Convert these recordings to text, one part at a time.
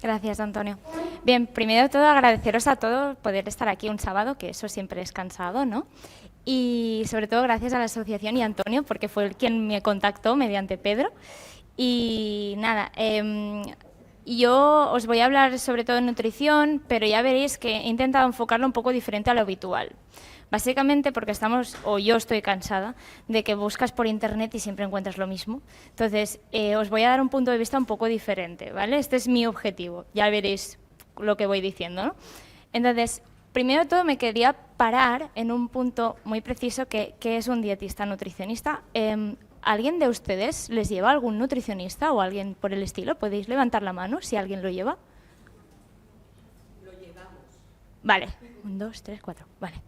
Gracias, Antonio. Bien, primero de todo agradeceros a todos poder estar aquí un sábado, que eso siempre es cansado, ¿no? Y sobre todo gracias a la asociación y a Antonio, porque fue el quien me contactó mediante Pedro. Y nada, yo os voy a hablar sobre todo de nutrición, pero ya veréis que he intentado enfocarlo un poco diferente a lo habitual. Básicamente porque estamos, o yo estoy cansada, de que buscas por internet y siempre encuentras lo mismo. Entonces, os voy a dar un punto de vista un poco diferente, ¿vale? Este es mi objetivo, ya veréis lo que voy diciendo, ¿no? Entonces, primero de todo me quería parar en un punto muy preciso que es un dietista nutricionista. ¿Alguien de ustedes les lleva algún nutricionista o alguien por el estilo? ¿Podéis levantar la mano si alguien lo lleva? Lo llevamos. Vale, 1, 2, 3, 4, vale.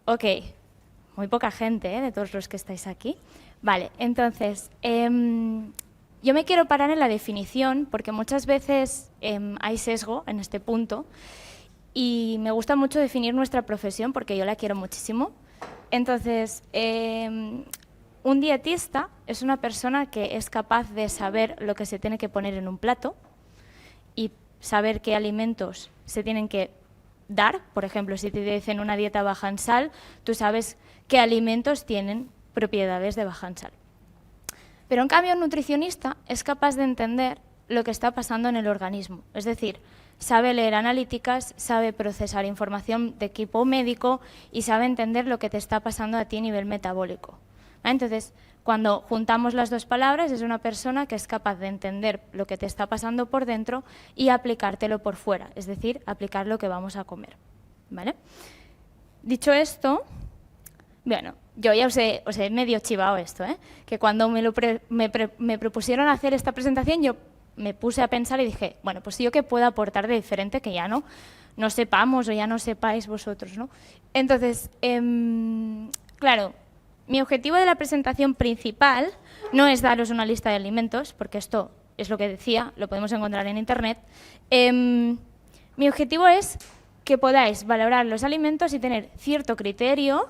Ok, muy poca gente, de todos los que estáis aquí. Vale, entonces, yo me quiero parar en la definición porque muchas veces hay sesgo en este punto y me gusta mucho definir nuestra profesión porque yo la quiero muchísimo. Entonces, un dietista es una persona que es capaz de saber lo que se tiene que poner en un plato y saber qué alimentos se tienen que dar. Por ejemplo, si te dicen una dieta baja en sal, tú sabes qué alimentos tienen propiedades de baja en sal. Pero en cambio un nutricionista es capaz de entender lo que está pasando en el organismo. Es decir, sabe leer analíticas, sabe procesar información de equipo médico y sabe entender lo que te está pasando a ti a nivel metabólico. Entonces, cuando juntamos las dos palabras, es una persona que es capaz de entender lo que te está pasando por dentro y aplicártelo por fuera, es decir, aplicar lo que vamos a comer. ¿Vale? Dicho esto, bueno, yo ya os he medio chivado esto, que cuando me propusieron hacer esta presentación, yo me puse a pensar y dije, bueno, pues yo qué puedo aportar de diferente que ya no sepamos o ya no sepáis vosotros, ¿no? Entonces, claro, mi objetivo de la presentación principal no es daros una lista de alimentos, porque esto es lo que decía, lo podemos encontrar en internet. Mi objetivo es que podáis valorar los alimentos y tener cierto criterio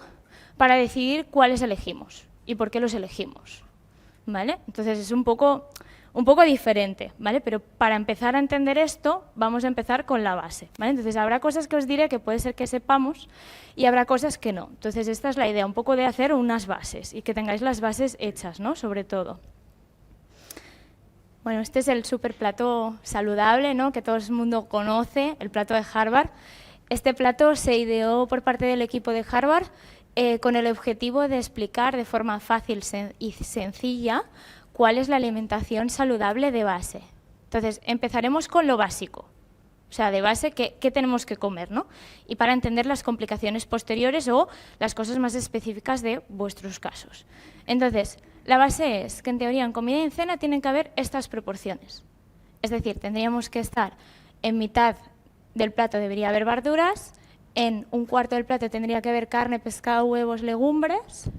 para decidir cuáles elegimos y por qué los elegimos, ¿vale? Entonces es un poco diferente, ¿vale? Pero para empezar a entender esto, vamos a empezar con la base, ¿vale? Entonces habrá cosas que os diré que puede ser que sepamos y habrá cosas que no. Entonces esta es la idea, un poco de hacer unas bases y que tengáis las bases hechas, ¿no? Sobre todo. Bueno, este es el super plato saludable, ¿no? Que todo el mundo conoce, el plato de Harvard. Este plato se ideó por parte del equipo de Harvard con el objetivo de explicar de forma fácil y sencilla cuál es la alimentación saludable de base. Entonces, empezaremos con lo básico. O sea, de base, ¿qué tenemos que comer, ¿no? Y para entender las complicaciones posteriores o las cosas más específicas de vuestros casos. Entonces, la base es que en teoría en comida y en cena tienen que haber estas proporciones. Es decir, tendríamos que estar en mitad del plato debería haber verduras, en un cuarto del plato tendría que haber carne, pescado, huevos, legumbres,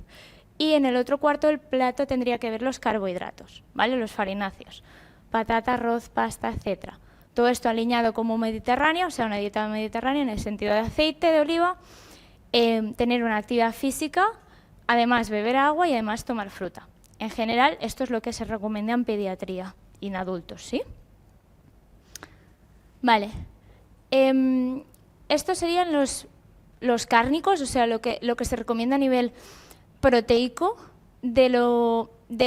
y en el otro cuarto del plato tendría que haber los carbohidratos, ¿vale? Los farináceos, patata, arroz, pasta, etc. Todo esto alineado como mediterráneo, o sea, una dieta mediterránea en el sentido de aceite de oliva, tener una actividad física, además beber agua y además tomar fruta. En general, esto es lo que se recomienda en pediatría y en adultos, ¿sí? Vale. Estos serían los cárnicos, o sea, lo que se recomienda a nivel proteico de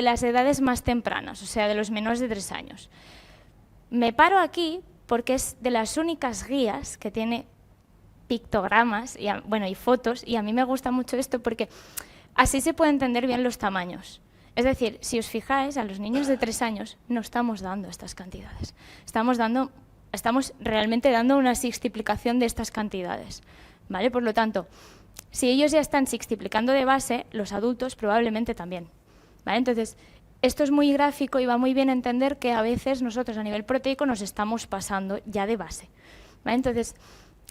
las edades más tempranas, o sea, de los menores de 3 años. Me paro aquí porque es de las únicas guías que tiene pictogramas y fotos, y a mí me gusta mucho esto porque así se puede entender bien los tamaños. Es decir, si os fijáis, a los niños de 3 años no estamos dando estas cantidades. Estamos realmente dando una sextuplicación de estas cantidades, ¿vale? Por lo tanto, si ellos ya están sextuplicando de base, los adultos probablemente también, ¿vale? Entonces, esto es muy gráfico y va muy bien entender que a veces nosotros a nivel proteico nos estamos pasando ya de base, ¿vale? Entonces,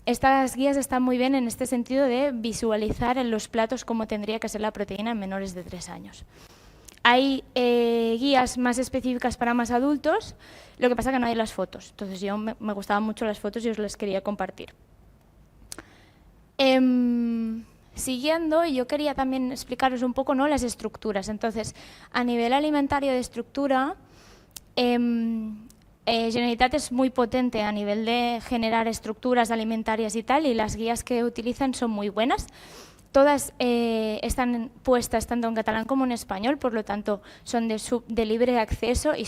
estas guías están muy bien en este sentido de visualizar en los platos cómo tendría que ser la proteína en menores de 3 años. Hay guías más específicas para más adultos, lo que pasa es que no hay las fotos. Entonces yo me gustaban mucho las fotos y os las quería compartir. Siguiendo, yo quería también explicaros un poco, ¿no?, las estructuras. Entonces, a nivel alimentario de estructura, Generalitat es muy potente a nivel de generar estructuras alimentarias y tal, y las guías que utilizan son muy buenas. Todas están puestas tanto en catalán como en español, por lo tanto son de libre acceso y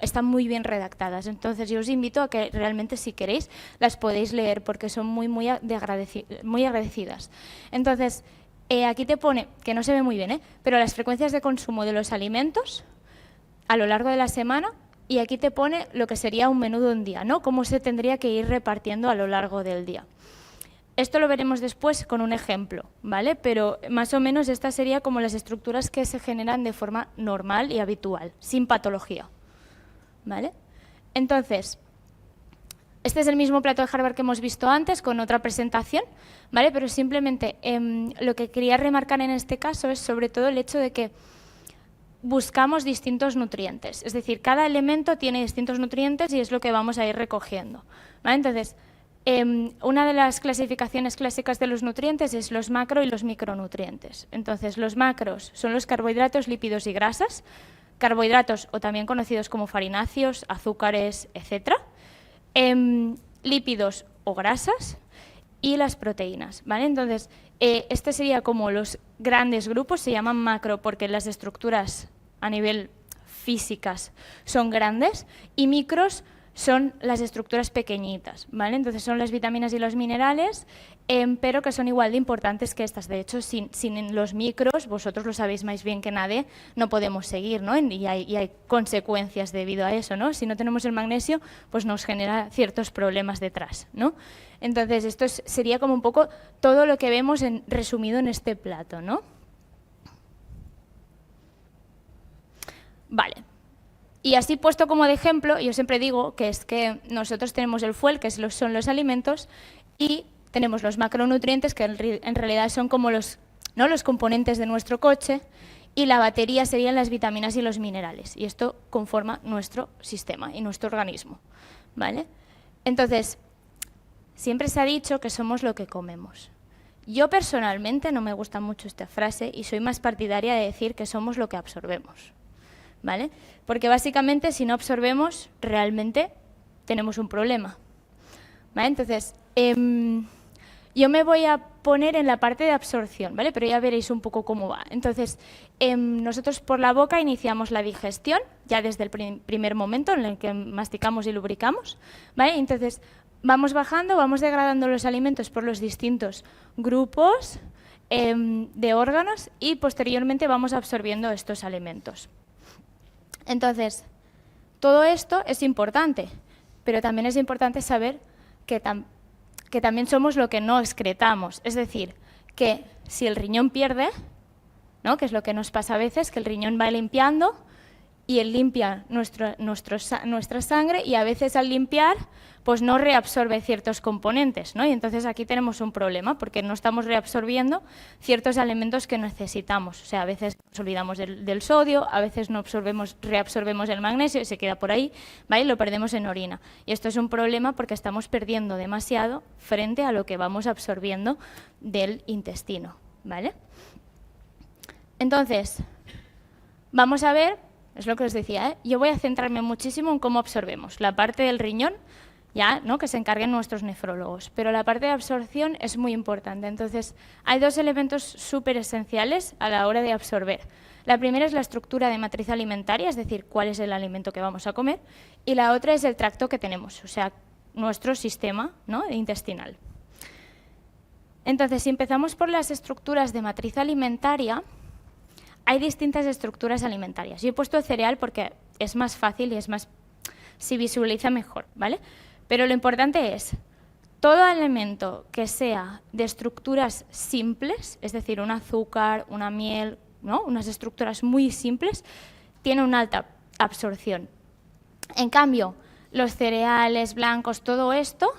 están muy bien redactadas. Entonces yo os invito a que realmente, si queréis, las podéis leer porque son muy agradecidas. Entonces, aquí te pone, que no se ve muy bien, pero las frecuencias de consumo de los alimentos a lo largo de la semana, y aquí te pone lo que sería un menú de un día, ¿no? Cómo se tendría que ir repartiendo a lo largo del día. Esto lo veremos después con un ejemplo, ¿vale? Pero más o menos estas serían como las estructuras que se generan de forma normal y habitual, sin patología, ¿vale? Entonces, este es el mismo plato de Harvard que hemos visto antes, con otra presentación, ¿vale? Pero simplemente lo que quería remarcar en este caso es sobre todo el hecho de que buscamos distintos nutrientes. Es decir, cada elemento tiene distintos nutrientes y es lo que vamos a ir recogiendo, ¿vale? Entonces, una de las clasificaciones clásicas de los nutrientes es los macro y los micronutrientes. Entonces, los macros son los carbohidratos, lípidos y grasas, carbohidratos o también conocidos como farináceos, azúcares, etc. Lípidos o grasas y las proteínas, ¿vale? Entonces, este sería como los grandes grupos, se llaman macro porque las estructuras a nivel físicas son grandes, y micros son las estructuras pequeñitas, ¿vale? Entonces son las vitaminas y los minerales, pero que son igual de importantes que estas. De hecho, sin los micros, vosotros lo sabéis más bien que nadie, no podemos seguir, ¿no? Y hay consecuencias debido a eso, ¿no? Si no tenemos el magnesio, pues nos genera ciertos problemas detrás, ¿no? Entonces, esto sería como un poco todo lo que vemos resumido en este plato, ¿no? Vale. Y así puesto como de ejemplo, yo siempre digo que es que nosotros tenemos el fuel, que son los alimentos, y tenemos los macronutrientes, que en realidad son como los componentes de nuestro coche, y la batería serían las vitaminas y los minerales. Y esto conforma nuestro sistema y nuestro organismo, ¿vale? Entonces, siempre se ha dicho que somos lo que comemos. Yo personalmente no me gusta mucho esta frase y soy más partidaria de decir que somos lo que absorbemos, ¿vale? Porque básicamente si no absorbemos, realmente tenemos un problema, ¿vale? Entonces, yo me voy a poner en la parte de absorción, ¿vale? Pero ya veréis un poco cómo va. Entonces, nosotros por la boca iniciamos la digestión, ya desde el primer momento en el que masticamos y lubricamos, ¿vale? Entonces, vamos bajando, vamos degradando los alimentos por los distintos grupos de órganos y posteriormente vamos absorbiendo estos alimentos. Entonces, todo esto es importante, pero también es importante saber que también somos lo que no excretamos. Es decir, que si el riñón pierde, ¿no? Que es lo que nos pasa a veces, que el riñón va limpiando y él limpia nuestra sangre y a veces al limpiar pues no reabsorbe ciertos componentes, ¿no? Y entonces aquí tenemos un problema porque no estamos reabsorbiendo ciertos elementos que necesitamos. O sea, a veces nos olvidamos del sodio, a veces no reabsorbemos el magnesio y se queda por ahí, ¿vale? Y lo perdemos en orina. Y esto es un problema porque estamos perdiendo demasiado frente a lo que vamos absorbiendo del intestino, ¿vale? Entonces, vamos a ver. Es lo que os decía, ¿eh? Yo voy a centrarme muchísimo en cómo absorbemos. La parte del riñón, ya, ¿no? Que se encarguen nuestros nefrólogos. Pero la parte de absorción es muy importante. Entonces, hay dos elementos súper esenciales a la hora de absorber. La primera es la estructura de matriz alimentaria, es decir, cuál es el alimento que vamos a comer. Y la otra es el tracto que tenemos, o sea, nuestro sistema, ¿no? intestinal. Entonces, si empezamos por las estructuras de matriz alimentaria, hay distintas estructuras alimentarias. Yo he puesto el cereal porque es más fácil y se visualiza mejor, ¿vale? Pero lo importante es, todo alimento que sea de estructuras simples, es decir, un azúcar, una miel, ¿no? Unas estructuras muy simples, tiene una alta absorción. En cambio, los cereales blancos, todo esto,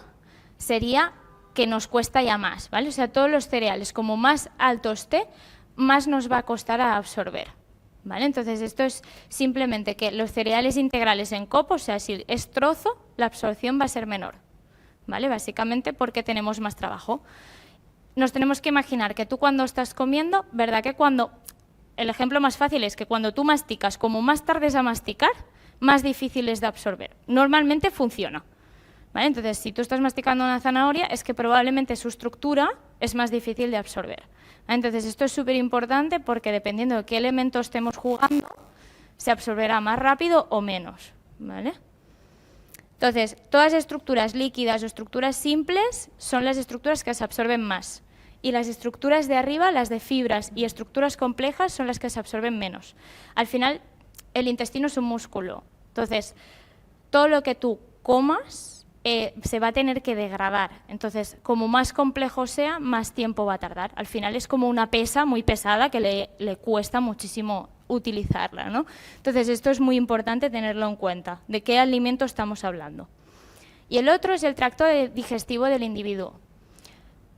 sería que nos cuesta ya más, ¿vale? O sea, todos los cereales, como más alto esté, más nos va a costar a absorber, ¿vale? Entonces, esto es simplemente que los cereales integrales en copo, o sea, si es trozo, la absorción va a ser menor, ¿vale? Básicamente porque tenemos más trabajo. Nos tenemos que imaginar que tú cuando estás comiendo, ¿verdad? Que el ejemplo más fácil es que cuando tú masticas, como más tardes a masticar, más difíciles de absorber. Normalmente funciona. ¿Vale? Entonces, si tú estás masticando una zanahoria, es que probablemente su estructura es más difícil de absorber. ¿Vale? Entonces, esto es súper importante porque dependiendo de qué elemento estemos jugando, se absorberá más rápido o menos. ¿Vale? Entonces, todas las estructuras líquidas o estructuras simples son las estructuras que se absorben más. Y las estructuras de arriba, las de fibras y estructuras complejas, son las que se absorben menos. Al final, el intestino es un músculo. Entonces, todo lo que tú comas se va a tener que degradar. Entonces, como más complejo sea, más tiempo va a tardar. Al final es como una pesa muy pesada que le cuesta muchísimo utilizarla, ¿no? Entonces, esto es muy importante tenerlo en cuenta, de qué alimento estamos hablando. Y el otro es el tracto digestivo del individuo.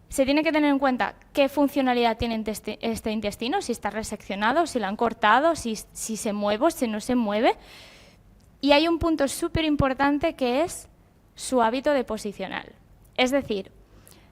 Se tiene que tener en cuenta qué funcionalidad tiene este intestino, si está reseccionado, si lo han cortado, si se mueve o si no se mueve. Y hay un punto súper importante que es su hábito deposicional. Es decir,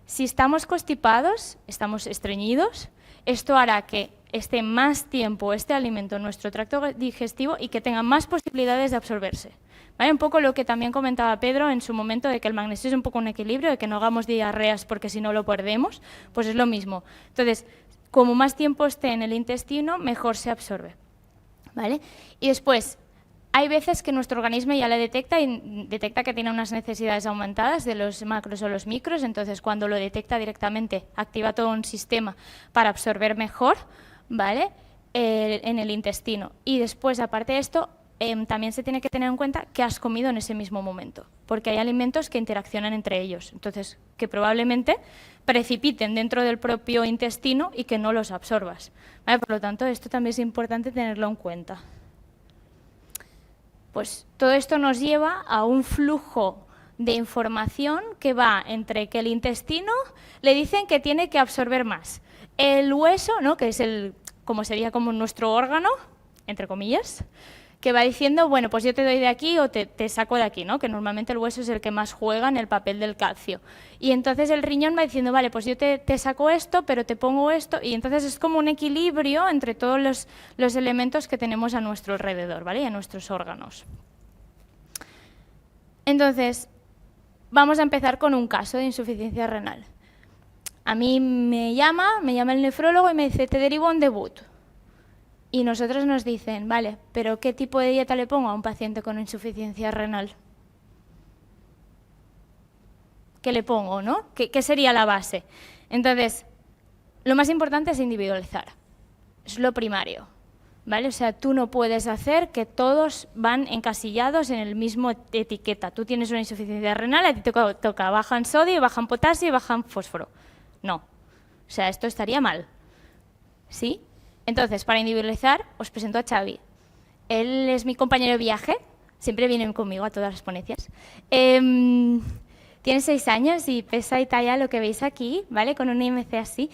si estamos constipados, estamos estreñidos, esto hará que esté más tiempo este alimento en nuestro tracto digestivo y que tenga más posibilidades de absorberse. ¿Vale? Un poco lo que también comentaba Pedro en su momento de que el magnesio es un poco un equilibrio, de que no hagamos diarreas porque si no lo perdemos, pues es lo mismo. Entonces, como más tiempo esté en el intestino, mejor se absorbe. ¿Vale? Y después, hay veces que nuestro organismo ya le detecta y detecta que tiene unas necesidades aumentadas de los macros o los micros, entonces cuando lo detecta directamente activa todo un sistema para absorber mejor, ¿vale? En el intestino. Y después, aparte de esto, también se tiene que tener en cuenta qué has comido en ese mismo momento, porque hay alimentos que interaccionan entre ellos, entonces que probablemente precipiten dentro del propio intestino y que no los absorbas. ¿Vale? Por lo tanto, esto también es importante tenerlo en cuenta. Pues todo esto nos lleva a un flujo de información que va entre que el intestino le dicen que tiene que absorber más. El hueso, ¿no? Que es como sería como nuestro órgano, entre comillas, que va diciendo, bueno, pues yo te doy de aquí o te saco de aquí, ¿no? Que normalmente el hueso es el que más juega en el papel del calcio. Y entonces el riñón va diciendo, vale, pues yo te saco esto, pero te pongo esto, y entonces es como un equilibrio entre todos los elementos que tenemos a nuestro alrededor, ¿vale? Y a nuestros órganos. Entonces, vamos a empezar con un caso de insuficiencia renal. A mí me llama el nefrólogo y me dice, te derivo a un debut. Y nosotros nos dicen, vale, pero ¿qué tipo de dieta le pongo a un paciente con insuficiencia renal? ¿Qué le pongo, no? ¿Qué sería la base? Entonces, lo más importante es individualizar. Es lo primario, ¿vale? O sea, tú no puedes hacer que todos van encasillados en el mismo etiqueta. Tú tienes una insuficiencia renal, a ti te toca bajan sodio, bajan potasio y bajan fósforo. No. O sea, esto estaría mal. ¿Sí? Entonces, para individualizar, os presento a Xavi. Él es mi compañero de viaje, siempre viene conmigo a todas las ponencias. Tiene 6 años y pesa y talla lo que veis aquí, ¿vale? Con un IMC así.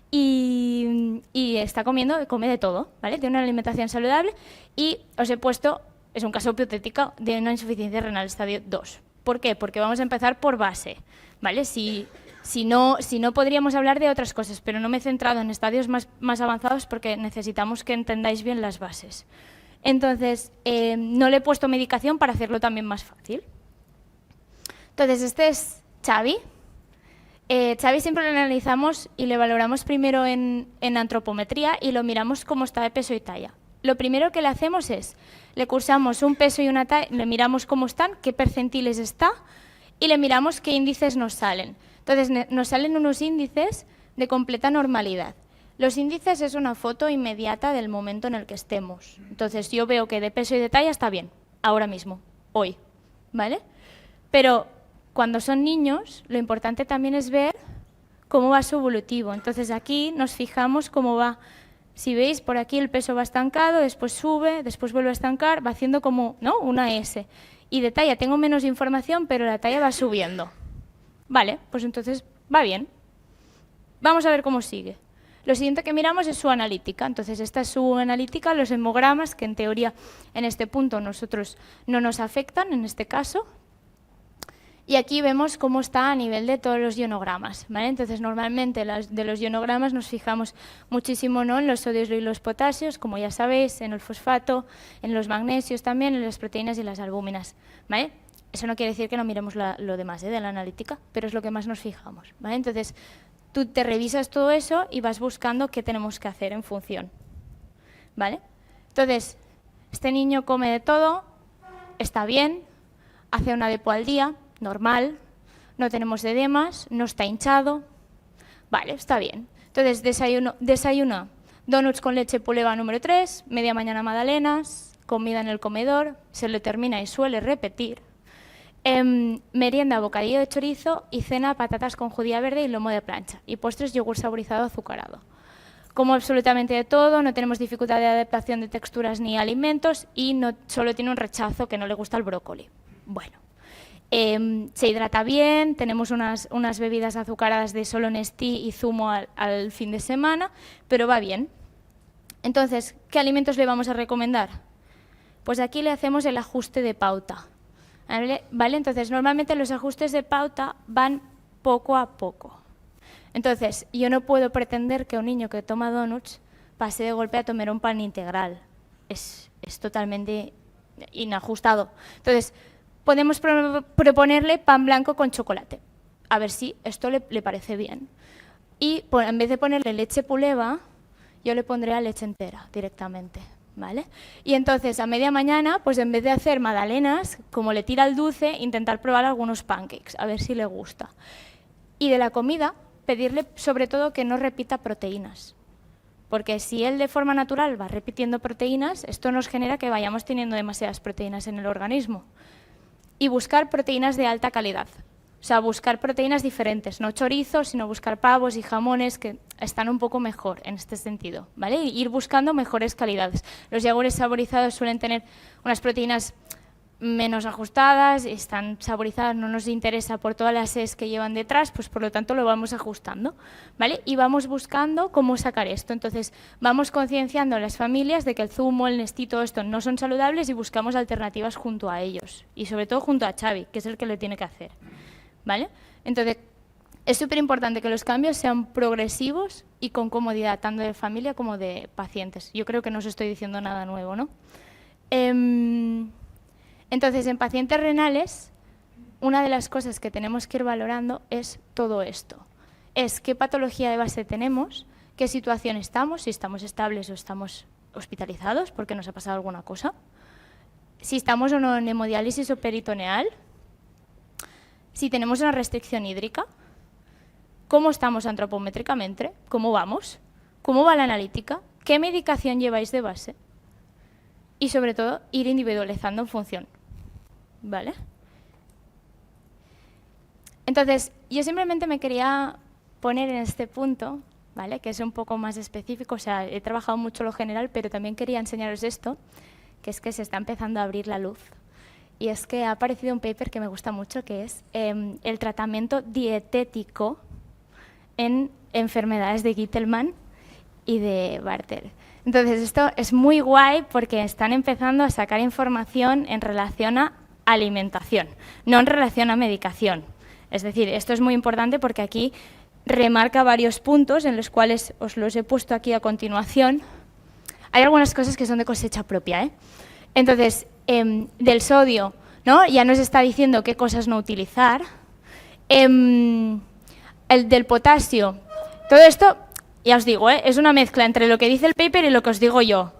Y está come de todo, ¿vale? Tiene una alimentación saludable y os he puesto, es un caso hipotético de una insuficiencia renal estadio 2. ¿Por qué? Porque vamos a empezar por base, ¿vale? Si no, podríamos hablar de otras cosas, pero no me he centrado en estadios más avanzados porque necesitamos que entendáis bien las bases. Entonces, no le he puesto medicación para hacerlo también más fácil. Entonces, este es Xavi. Xavi siempre lo analizamos y le valoramos primero en antropometría y lo miramos cómo está de peso y talla. Lo primero que le hacemos es, le cursamos un peso y una talla, le miramos cómo están, qué percentiles está y le miramos qué índices nos salen. Entonces, nos salen unos índices de completa normalidad. Los índices es una foto inmediata del momento en el que estemos. Entonces, yo veo que de peso y de talla está bien, ahora mismo, hoy, ¿vale? Pero cuando son niños, lo importante también es ver cómo va su evolutivo. Entonces, aquí nos fijamos cómo va. Si veis, por aquí el peso va estancado, después sube, después vuelve a estancar, va haciendo como, ¿no?, una S. Y de talla tengo menos información, pero la talla va subiendo. Vale, pues entonces va bien. Vamos a ver cómo sigue. Lo siguiente que miramos es su analítica. Entonces, esta es su analítica, los hemogramas, que en teoría en este punto nosotros no nos afectan, en este caso. Y aquí vemos cómo está a nivel de todos los ionogramas, ¿vale? Entonces, normalmente de los ionogramas nos fijamos muchísimo, ¿no?, en los sodios y los potasios, como ya sabéis, en el fosfato, en los magnesios también, en las proteínas y las albúminas, ¿vale? Eso no quiere decir que no miremos lo demás de la analítica, pero es lo que más nos fijamos, ¿vale? Entonces, tú te revisas todo eso y vas buscando qué tenemos que hacer en función, ¿vale? Entonces, este niño come de todo, está bien, hace una depo al día, normal, no tenemos edemas, no está hinchado, vale, está bien. Entonces, desayuna donuts con leche puleva número 3, media mañana magdalenas, comida en el comedor, se le termina y suele repetir. Merienda, bocadillo de chorizo y cena, patatas con judía verde y lomo de plancha. Y postres, yogur saborizado azucarado. Como absolutamente de todo, no tenemos dificultad de adaptación de texturas ni alimentos y no, solo tiene un rechazo que no le gusta el brócoli. Bueno. Se hidrata bien, tenemos unas bebidas azucaradas de solo Nestí y zumo al fin de semana, pero va bien. Entonces, ¿qué alimentos le vamos a recomendar? Pues aquí le hacemos el ajuste de pauta, ¿vale? Entonces, normalmente los ajustes de pauta van poco a poco. Entonces, yo no puedo pretender que un niño que toma donuts pase de golpe a tomar un pan integral. Es totalmente inajustado. Entonces, podemos proponerle pan blanco con chocolate, a ver si esto le parece bien. Y en vez de ponerle leche puleva, yo le pondría leche entera directamente, ¿vale? Y entonces, a media mañana, pues en vez de hacer magdalenas, como le tira el dulce, intentar probar algunos pancakes, a ver si le gusta. Y de la comida, pedirle sobre todo que no repita proteínas. Porque si él de forma natural va repitiendo proteínas, esto nos genera que vayamos teniendo demasiadas proteínas en el organismo. Y buscar proteínas de alta calidad. O sea, buscar proteínas diferentes, no chorizos, sino buscar pavos y jamones que están un poco mejor en este sentido, ¿vale? Y ir buscando mejores calidades. Los yogures saborizados suelen tener unas proteínas menos ajustadas, están saborizadas, no nos interesa por todas las S que llevan detrás, pues por lo tanto lo vamos ajustando, ¿vale? Y vamos buscando cómo sacar esto. Entonces, vamos concienciando a las familias de que el zumo, el Nestí, todo esto no son saludables y buscamos alternativas junto a ellos. Y sobre todo junto a Xavi, que es el que lo tiene que hacer, ¿vale? Entonces, es súper importante que los cambios sean progresivos y con comodidad, tanto de familia como de pacientes. Yo creo que no os estoy diciendo nada nuevo, ¿no? Entonces, en pacientes renales, una de las cosas que tenemos que ir valorando es todo esto. Es qué patología de base tenemos, qué situación estamos, si estamos estables o estamos hospitalizados porque nos ha pasado alguna cosa, si estamos o no en hemodiálisis o peritoneal, si tenemos una restricción hídrica, cómo estamos antropométricamente, cómo vamos, cómo va la analítica, qué medicación lleváis de base y, sobre todo, ir individualizando en función. ¿Vale? Entonces, yo simplemente me quería poner en este punto, ¿vale?, que es un poco más específico, o sea, he trabajado mucho lo general, pero también quería enseñaros esto, que es que se está empezando a abrir la luz. Y es que ha aparecido un paper que me gusta mucho, que es el tratamiento dietético en enfermedades de Gitelman y de Bartter. Entonces, esto es muy guay porque están empezando a sacar información en relación a alimentación, no en relación a medicación. Es decir, esto es muy importante porque aquí remarca varios puntos en los cuales os los he puesto aquí a continuación. Hay algunas cosas que son de cosecha propia, ¿eh? Entonces, del sodio, ¿no?, ya nos está diciendo qué cosas no utilizar. El del potasio, todo esto, ya os digo, es una mezcla entre lo que dice el paper y lo que os digo yo,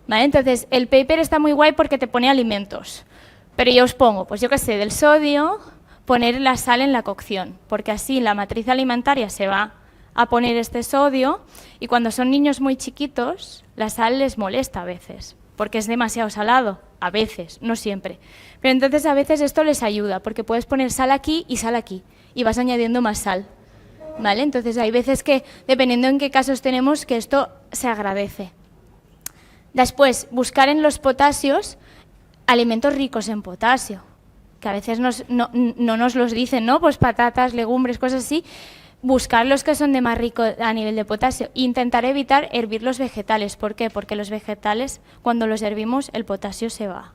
¿vale? Entonces, el paper está muy guay porque te pone alimentos. Pero yo os pongo, pues yo qué sé, del sodio, poner la sal en la cocción, porque así la matriz alimentaria se va a poner este sodio y cuando son niños muy chiquitos, la sal les molesta a veces, porque es demasiado salado, a veces, no siempre. Pero entonces a veces esto les ayuda, porque puedes poner sal aquí y vas añadiendo más sal, ¿vale? Entonces hay veces que, dependiendo en qué casos tenemos, que esto se agradece. Después, buscar en los potasios alimentos ricos en potasio, que a veces no nos los dicen, ¿no? Pues patatas, legumbres, cosas así. Buscar los que son de más rico a nivel de potasio. Intentar evitar hervir los vegetales. ¿Por qué? Porque los vegetales, cuando los hervimos, el potasio se va.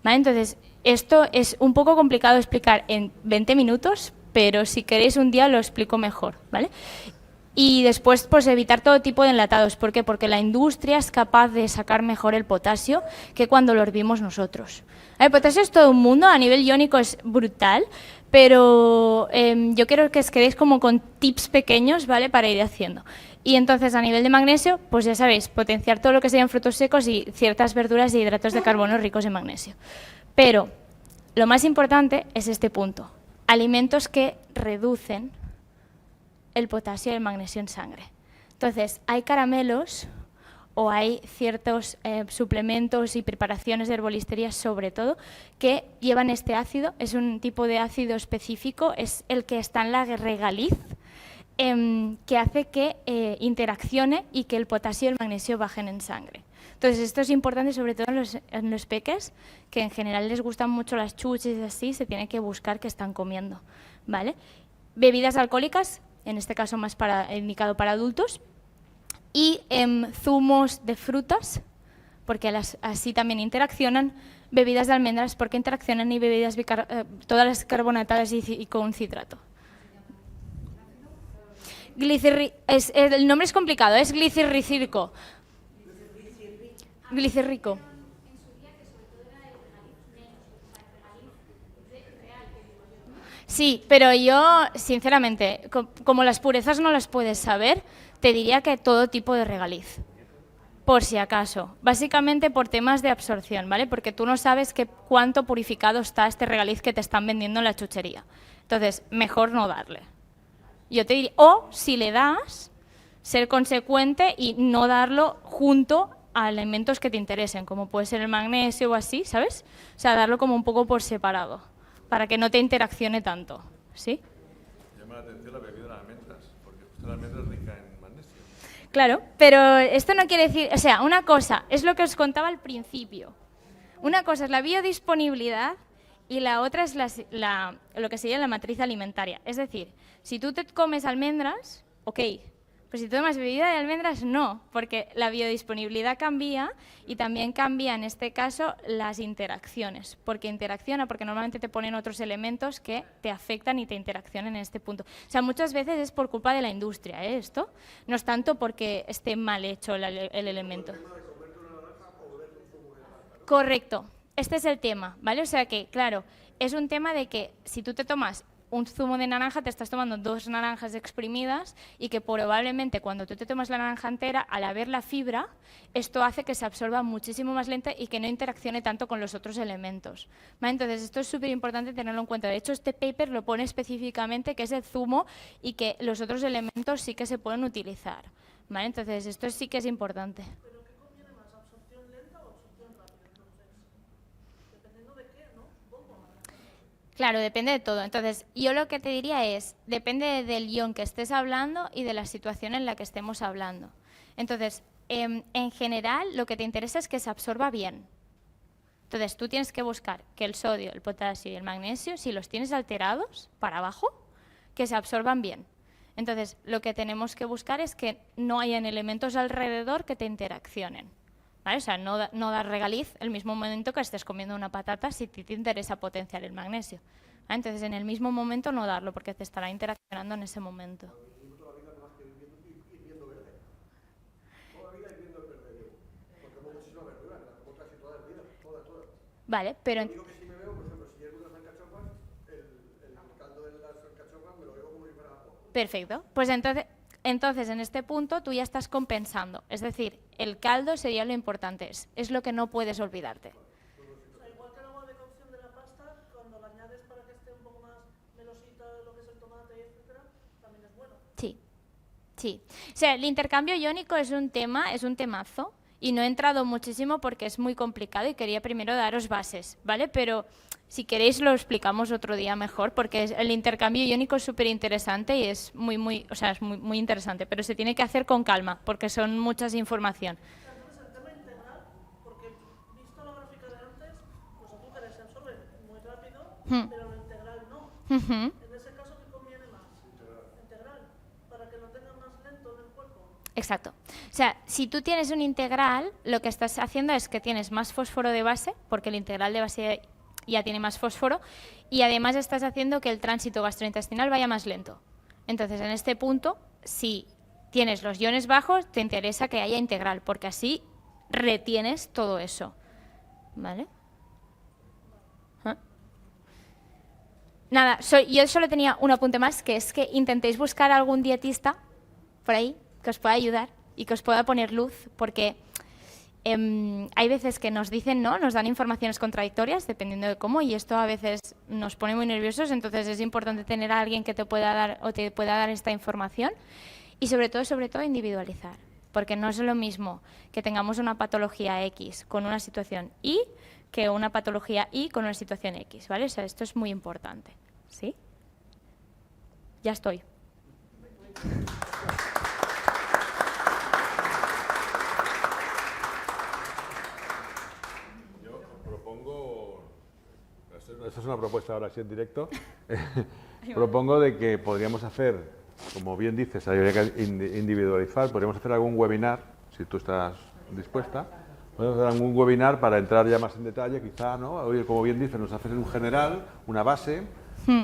¿vale? Entonces, esto es un poco complicado de explicar en 20 minutos, pero si queréis un día lo explico mejor, ¿vale? Y después, pues evitar todo tipo de enlatados. ¿Por qué? Porque la industria es capaz de sacar mejor el potasio que cuando lo hervimos nosotros. El potasio es todo un mundo, a nivel iónico es brutal, pero yo quiero que os quedéis como con tips pequeños, ¿vale? Para ir haciendo. Y entonces, a nivel de magnesio, pues ya sabéis, potenciar todo lo que sean frutos secos y ciertas verduras y hidratos de carbono ricos en magnesio. Pero lo más importante es este punto. Alimentos que reducen el potasio y el magnesio en sangre. Entonces, hay caramelos o hay ciertos suplementos y preparaciones de herbolistería, sobre todo, que llevan este ácido. Es un tipo de ácido específico, es el que está en la regaliz, que hace que interaccione y que el potasio y el magnesio bajen en sangre. Entonces, esto es importante, sobre todo en los peques, que en general les gustan mucho las chuches y así, se tiene que buscar qué están comiendo, ¿vale? Bebidas alcohólicas, en este caso más indicado para adultos, y zumos de frutas, porque así también interaccionan, bebidas de almendras, porque interaccionan, y bebidas todas las carbonatadas y con citrato. El nombre es complicado, es glicirricirco. Glicirrico. Sí, pero yo, sinceramente, como las purezas no las puedes saber, te diría que todo tipo de regaliz, por si acaso. Básicamente por temas de absorción, ¿vale? Porque tú no sabes cuánto purificado está este regaliz que te están vendiendo en la chuchería. Entonces, mejor no darle. Yo te diría, o si le das, ser consecuente y no darlo junto a elementos que te interesen, como puede ser el magnesio o así, ¿sabes? O sea, darlo como un poco por separado, para que no te interaccione tanto, ¿sí? Llama la atención la bebida de las almendras, porque justo la almendra es rica en magnesio. Claro, pero esto no quiere decir, o sea, una cosa es lo que os contaba al principio. Una cosa es la biodisponibilidad y la otra es lo que sería la matriz alimentaria. Es decir, si tú te comes almendras, ok, pues si tú tomas bebida de almendras, no, porque la biodisponibilidad cambia y también cambia en este caso las interacciones, porque normalmente te ponen otros elementos que te afectan y te interaccionan en este punto. O sea, muchas veces es por culpa de la industria, esto, no es tanto porque esté mal hecho el elemento. Correcto, este es el tema, ¿vale? O sea que, claro, es un tema de que si tú te tomas un zumo de naranja, te estás tomando 2 naranjas exprimidas y que probablemente cuando tú te tomas la naranja entera, al haber la fibra, esto hace que se absorba muchísimo más lenta y que no interaccione tanto con los otros elementos, ¿vale? Entonces, esto es súper importante tenerlo en cuenta. De hecho, este paper lo pone específicamente que es el zumo y que los otros elementos sí que se pueden utilizar, ¿vale? Entonces, esto sí que es importante. ¿Pero qué conviene más, absorción lenta o absorción rápida? Entonces, dependiendo de qué, ¿no? Supongo. Claro, depende de todo. Entonces, yo lo que te diría es, depende del ion que estés hablando y de la situación en la que estemos hablando. Entonces, en general, lo que te interesa es que se absorba bien. Entonces, tú tienes que buscar que el sodio, el potasio y el magnesio, si los tienes alterados para abajo, que se absorban bien. Entonces, lo que tenemos que buscar es que no hayan elementos alrededor que te interaccionen, ¿vale? O sea, no dar regaliz el mismo momento que estés comiendo una patata si te interesa potenciar el magnesio, ¿vale? Entonces, en el mismo momento no darlo porque te estará interaccionando en ese momento. Vale, pero... Perfecto. Pues entonces, en este punto tú ya estás compensando. Es decir, el caldo sería lo importante, es lo que no puedes olvidarte. O sea, igual que el agua de cocción de la pasta, cuando la añades para que esté un poco más melosita lo que es el tomate, etcétera, también es bueno. Sí, sí. O sea, el intercambio iónico es un temazo, y no he entrado muchísimo porque es muy complicado y quería primero daros bases, ¿vale? Pero si queréis lo explicamos otro día mejor, porque el intercambio iónico es súper interesante y es muy interesante, pero se tiene que hacer con calma, porque son muchas información. Entonces, el tema integral, porque visto la gráfica de antes, los azúcares se absorben muy rápido, pero lo integral no. En ese caso, ¿qué conviene más? Integral, para que lo tenga más lento en el cuerpo. Exacto. O sea, si tú tienes un integral, lo que estás haciendo es que tienes más fósforo de base, porque el integral de base ya tiene más fósforo, y además estás haciendo que el tránsito gastrointestinal vaya más lento. Entonces, en este punto, si tienes los iones bajos, te interesa que haya integral, porque así retienes todo eso. ¿Vale? Nada, yo solo tenía un apunte más, que es que intentéis buscar algún dietista por ahí que os pueda ayudar y que os pueda poner luz, porque hay veces que nos dicen no, nos dan informaciones contradictorias, dependiendo de cómo, y esto a veces nos pone muy nerviosos, entonces es importante tener a alguien que te pueda dar o te pueda dar esta información y sobre todo individualizar, porque no es lo mismo que tengamos una patología X con una situación Y que una patología Y con una situación X, ¿vale? O sea, esto es muy importante, ¿sí? Ya estoy. Yo propongo, esta es una propuesta ahora sí en directo, propongo de que podríamos hacer, como bien dices, habría que individualizar, podríamos hacer algún webinar, si tú estás dispuesta, podemos hacer algún webinar para entrar ya más en detalle, quizá, ¿no? Oye, como bien dices, nos haces un general, una base,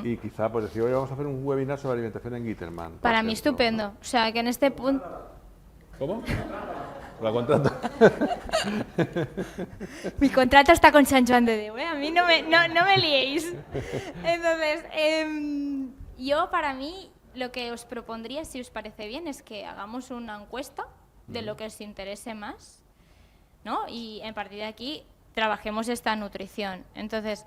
y quizá pues decir, oye, vamos a hacer un webinar sobre alimentación en Gitterman. Para mí estupendo, o sea, que en este punto... ¿Cómo? La contrato. Mi contrato está con San Joan de Déu, ¿eh? A mí no me liéis. Entonces, yo para mí lo que os propondría, si os parece bien, es que hagamos una encuesta de lo que os interese más, ¿no? Y a partir de aquí trabajemos esta nutrición. Entonces,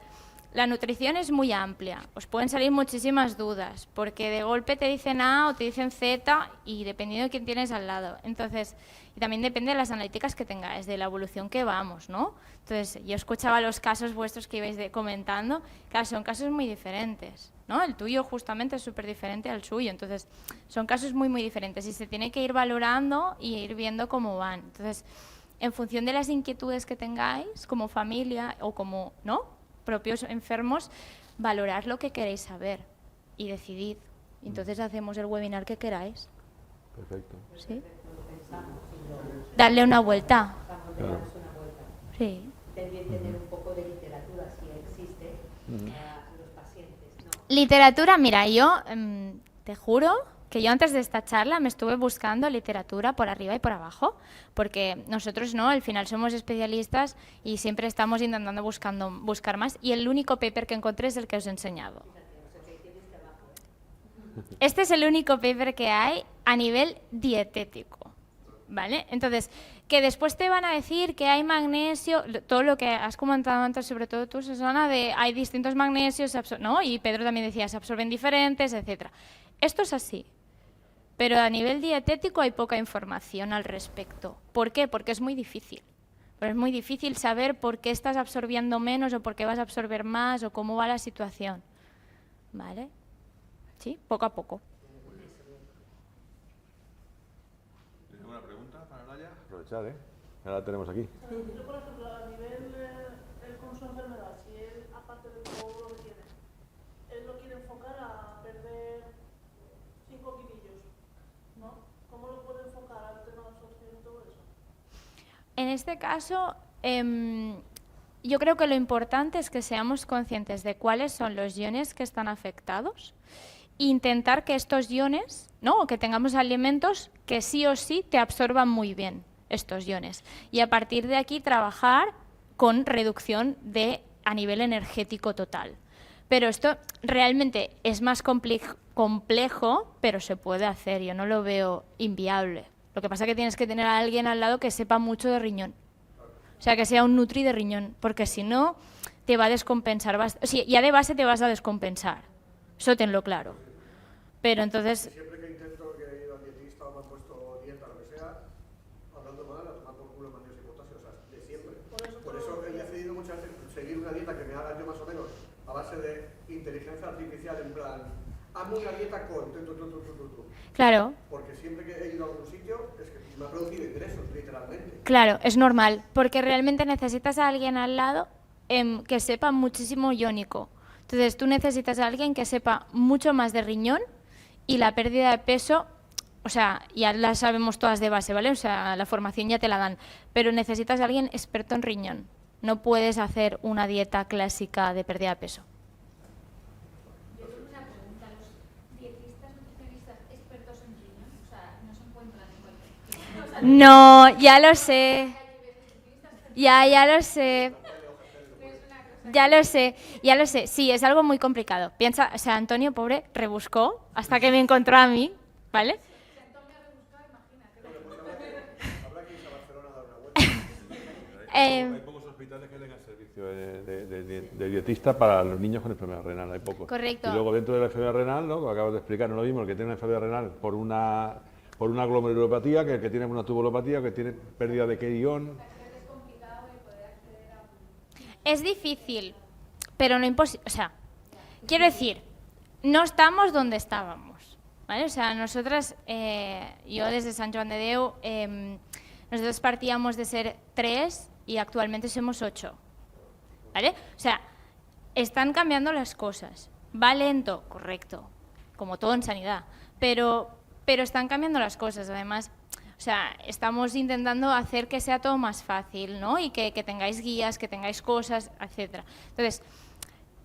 la nutrición es muy amplia, os pueden salir muchísimas dudas, porque de golpe te dicen A o te dicen Z y dependiendo de quién tienes al lado. Entonces, y también depende de las analíticas que tengáis, de la evolución que vamos, ¿no? Entonces, yo escuchaba los casos vuestros que ibais comentando, claro, son casos muy diferentes, ¿no? El tuyo justamente es súper diferente al suyo, entonces son casos muy, muy diferentes y se tiene que ir valorando y ir viendo cómo van. Entonces, en función de las inquietudes que tengáis como familia o como, ¿no?, propios enfermos, valorar lo que queréis saber y decidid. Entonces hacemos el webinar que queráis. Perfecto. ¿Sí? Darle una vuelta. Claro. Sí. También tener un poco de literatura, si existe, para los pacientes, ¿no? Literatura, mira, yo te juro que yo antes de esta charla me estuve buscando literatura por arriba y por abajo, porque nosotros no, al final somos especialistas y siempre estamos intentando buscar más, y el único paper que encontré es el que os he enseñado. Este es el único paper que hay a nivel dietético, ¿vale? Entonces, que después te van a decir que hay magnesio, todo lo que has comentado antes, sobre todo tú, Susana, de hay distintos magnesios, ¿no? Y Pedro también decía, se absorben diferentes, etcétera. Esto es así. Pero a nivel dietético hay poca información al respecto. ¿Por qué? Porque es muy difícil. Pero es muy difícil saber por qué estás absorbiendo menos o por qué vas a absorber más o cómo va la situación. ¿Vale? Sí, poco a poco. ¿Tienes alguna pregunta para Naya? Aprovechar, ¿eh? Ahora la tenemos aquí. Yo, por ejemplo, a nivel con su enfermedad, si él, aparte de todo lo que tiene, él lo quiere enfocar a perder 5 kilillos, ¿no? ¿Cómo lo puede enfocar al tema de absorción y todo eso? En este caso, yo creo que lo importante es que seamos conscientes de cuáles son los iones que están afectados e intentar que estos iones, ¿no?, o que tengamos alimentos que sí o sí te absorban muy bien estos iones. Y a partir de aquí trabajar con reducción a nivel energético total. Pero esto realmente es más complejo, pero se puede hacer. Yo no lo veo inviable. Lo que pasa es que tienes que tener a alguien al lado que sepa mucho de riñón. O sea, que sea un nutri de riñón, porque si no, te va a descompensar. Ya de base te vas a descompensar. Eso tenlo claro. Pero entonces... Siempre que intento que he ido al dietista o me han puesto dieta o lo que sea, hablando mal, a tomar por culo magnesio y potasio, o sea, de siempre. Por eso he decidido muchas veces seguir una dieta que me haga yo más o menos a base de inteligencia artificial, en plan, hazme una dieta con tu. Claro. Porque siempre que he ido a algún sitio es que me ha producido ingresos, literalmente. Claro, es normal, porque realmente necesitas a alguien al lado que sepa muchísimo iónico. Entonces tú necesitas a alguien que sepa mucho más de riñón y la pérdida de peso, o sea, ya las sabemos todas de base, ¿vale? O sea, la formación ya te la dan, pero necesitas a alguien experto en riñón. No puedes hacer una dieta clásica de pérdida de peso. Yo tengo una pregunta. ¿Los dietistas nutricionistas expertos en riñón, o sea, no se encuentran en cualquier... No, ya lo sé. Ya lo sé. Ya lo sé. Sí, es algo muy complicado. Piensa, o sea, Antonio, pobre, rebuscó hasta que me encontró a mí, ¿vale? Hay pocos hospitales que tengan servicio de dietista para los niños con enfermedad renal, hay pocos. Correcto. Y luego dentro de la enfermedad renal, ¿no? Como acabo de explicar, no es lo mismo el que tiene una enfermedad renal por una glomerulopatía que el que tiene una tubulopatía, que tiene pérdida de K-ion. Es difícil, pero no imposible. O sea, quiero decir, no estamos donde estábamos, ¿vale? O sea, nosotras, yo desde Sant Joan de Déu, nosotros partíamos de ser 3 y actualmente somos 8, ¿vale? O sea, están cambiando las cosas. Va lento, correcto, como todo en sanidad, pero están cambiando las cosas, además. O sea, estamos intentando hacer que sea todo más fácil, ¿no? Y que tengáis guías, que tengáis cosas, etc. Entonces,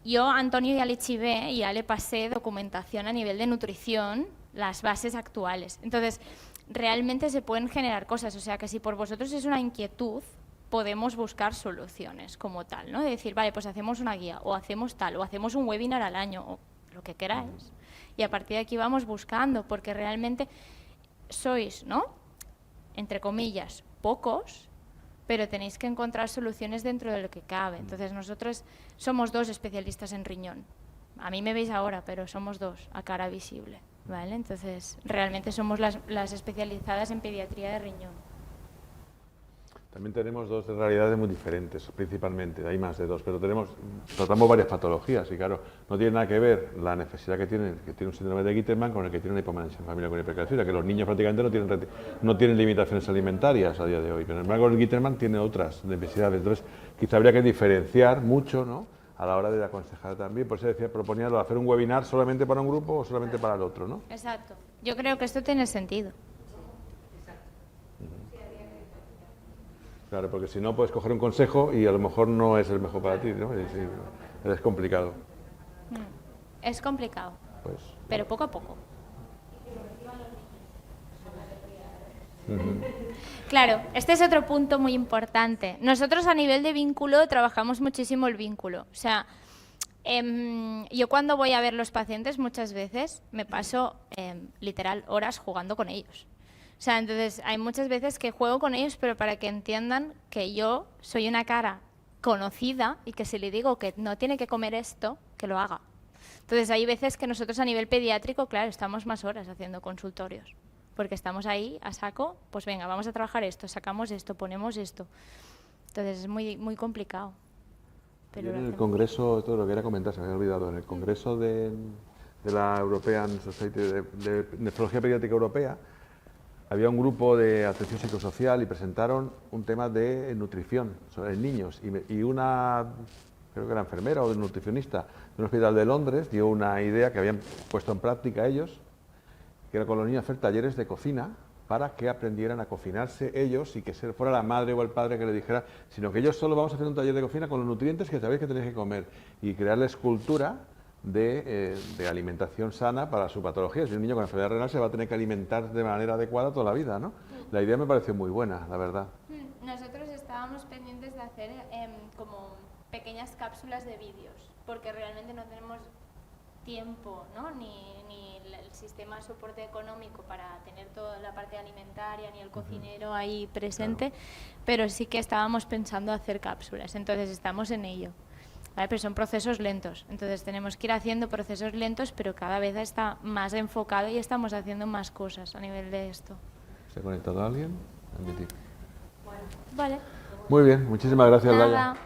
yo a Antonio ya le chivé y ya le pasé documentación a nivel de nutrición, las bases actuales. Entonces, realmente se pueden generar cosas. O sea, que si por vosotros es una inquietud, podemos buscar soluciones como tal, ¿no? De decir, vale, pues hacemos una guía, o hacemos tal, o hacemos un webinar al año, o lo que queráis. Y a partir de aquí vamos buscando, porque realmente sois, ¿no?, entre comillas, pocos, pero tenéis que encontrar soluciones dentro de lo que cabe. Entonces nosotros somos 2 especialistas en riñón. A mí me veis ahora, pero somos 2 a cara visible, ¿vale? Entonces realmente somos las especializadas en pediatría de riñón. También tenemos 2 realidades muy diferentes, principalmente, hay más de 2, pero tratamos varias patologías y claro, no tiene nada que ver la necesidad que tiene un síndrome de Guillermin con el que tiene una hipomansia en familia con hipercalciuria, que los niños prácticamente no tienen limitaciones alimentarias a día de hoy, pero en embargo el Guillermin tiene otras necesidades, entonces quizá habría que diferenciar mucho, ¿no?, a la hora de aconsejar también, por eso proponía hacer un webinar solamente para un grupo o solamente para el otro, ¿no? Exacto. Yo creo que esto tiene sentido. Claro, porque si no puedes coger un consejo y a lo mejor no es el mejor para ti, ¿no? Es complicado. Es complicado, Pues, pero poco a poco. Claro, este es otro punto muy importante. Nosotros a nivel de vínculo trabajamos muchísimo el vínculo. O sea, yo cuando voy a ver los pacientes muchas veces me paso literal horas jugando con ellos. O sea, entonces hay muchas veces que juego con ellos, pero para que entiendan que yo soy una cara conocida y que si le digo que no tiene que comer esto, que lo haga. Entonces hay veces que nosotros a nivel pediátrico, claro, estamos más horas haciendo consultorios, porque estamos ahí a saco, pues venga, vamos a trabajar esto, sacamos esto, ponemos esto. Entonces es muy, muy complicado. Pero en el congreso, esto lo quería comentar, se me había olvidado, en el congreso de la European Society de Nefrología Pediátrica Europea, había un grupo de atención psicosocial y presentaron un tema de nutrición sobre niños y una, creo que era enfermera o nutricionista de un hospital de Londres dio una idea que habían puesto en práctica ellos, que era con los niños hacer talleres de cocina para que aprendieran a cocinarse ellos y que fuera la madre o el padre que le dijera, sino que ellos solo vamos a hacer un taller de cocina con los nutrientes que sabéis que tenéis que comer y crearles cultura de alimentación sana para su patología. Si un niño con enfermedad renal se va a tener que alimentar de manera adecuada toda la vida, ¿no? La idea me pareció muy buena, la verdad. Nosotros estábamos pendientes de hacer como pequeñas cápsulas de vídeos, porque realmente no tenemos tiempo, ¿no?, ni el sistema de soporte económico para tener toda la parte alimentaria, ni el cocinero ahí presente, claro. Pero sí que estábamos pensando hacer cápsulas, entonces estamos en ello. ¿Vale? Pero son procesos lentos, entonces tenemos que ir haciendo procesos lentos, pero cada vez está más enfocado y estamos haciendo más cosas a nivel de esto. ¿Se ha conectado alguien? Admitir. Vale. Muy bien, muchísimas gracias, Nada. Laia.